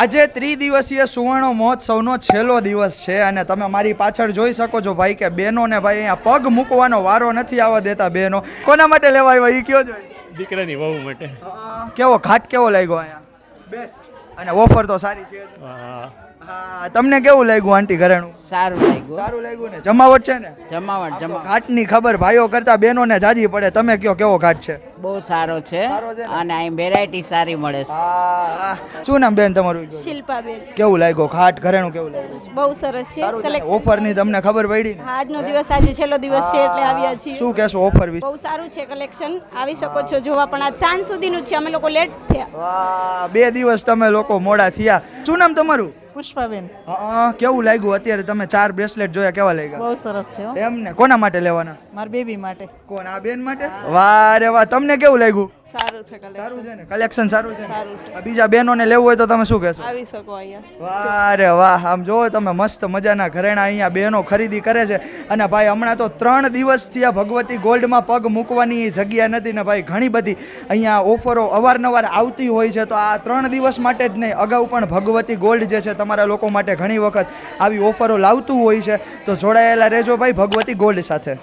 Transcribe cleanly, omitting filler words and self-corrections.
આજે ત્રિદિવસીય સુવર્ણ મહોત્સવનો છેલ્લો દિવસ છે અને તમે મારી પાછળ જોઈ શકો છો ભાઈ કે બહેનો ને ભાઈ અહીંયા પગ મૂકવાનો વારો નથી આવવા દેતા બહેનો. કોના માટે લેવા આવ્યા એ કયો જોઈ? દીકરાની વહુ માટે. કેવો ઘાટ કેવો લાગ્યો અહીંયા? બેસ્ટ. અને ઓફર તો સારી છે. હા, તમને કેવું લાગ્યું આંટી ઘરેણું? સારું લાગ્યું. સારું લાગ્યું ને? જમાવટ છે ને? જમાવટ ઘાટની ખબર ભાઈઓ કરતા બહેનોને જાજી પડે. તમે કયો કેવો ઘાટ છે? બહુ સારો છે સારો છે ને? અને અહીં વેરાયટી સારી મળે છે. હા. શું નામ બેન તમારું? શિલ્પાબેન. કેવું લાગ્યું ઘાટ ઘરેણું? કેવું લાગ્યું? બહુ સરસ છે. કલેક્શન ઓફરની તમને ખબર પડી ને? આજનો દિવસ આજે છેલ્લો દિવસ છે એટલે આવ્યા છીએ. શું કહેશો ઓફર વિશે? બહુ સારું છે કલેક્શન. આવી શકો છો જોવા, પણ આજ સાંજ સુધીનું છે. અમે લોકો લેટ થયા. વાહ, 2 દિવસ તમે લોકો મોડા થયા. શું નામ તમારું? પુષ્પાબેન. કેવું લાગ્યું અત્યારે તમે 4 બ્રેસલેટ જોયા? કેવા લાગ્યા? બહુ સરસ છે હો. એમ ને? કોના માટે લેવાના? મારી બેબી માટે. કોણ? આ બેન માટે? વાહ રે વાહ. તમને કેવું લાગ્યું? સારું છે કલેક્શન. સારું છે ને? કલેક્શન સારું છે ને? સારું છે. આ બીજા બહેનોને લેવું હોય તો તમે શું કહેશો? આવી શકો અહીંયા. વાહ રે વાહ. આમ જોવો તમે મસ્ત મજાના ઘરેણા અહીંયા બહેનો ખરીદી કરે છે. અને ભાઈ હમણાં તો 3 દિવસથી આ ભગવતી ગોલ્ડમાં પગ મૂકવાની જગ્યા નથી ને ભાઈ ઘણી બધી અહીંયા ઓફરો અવારનવાર આવતી હોય છે. તો આ 3 દિવસ માટે જ નહીં, અગાઉ પણ ભગવતી ગોલ્ડ જે છે તમારા લોકો માટે ઘણી વખત આવી ઓફરો લાવતું હોય છે. તો જોડાયેલા રહેજો ભાઈ ભગવતી ગોલ્ડ સાથે.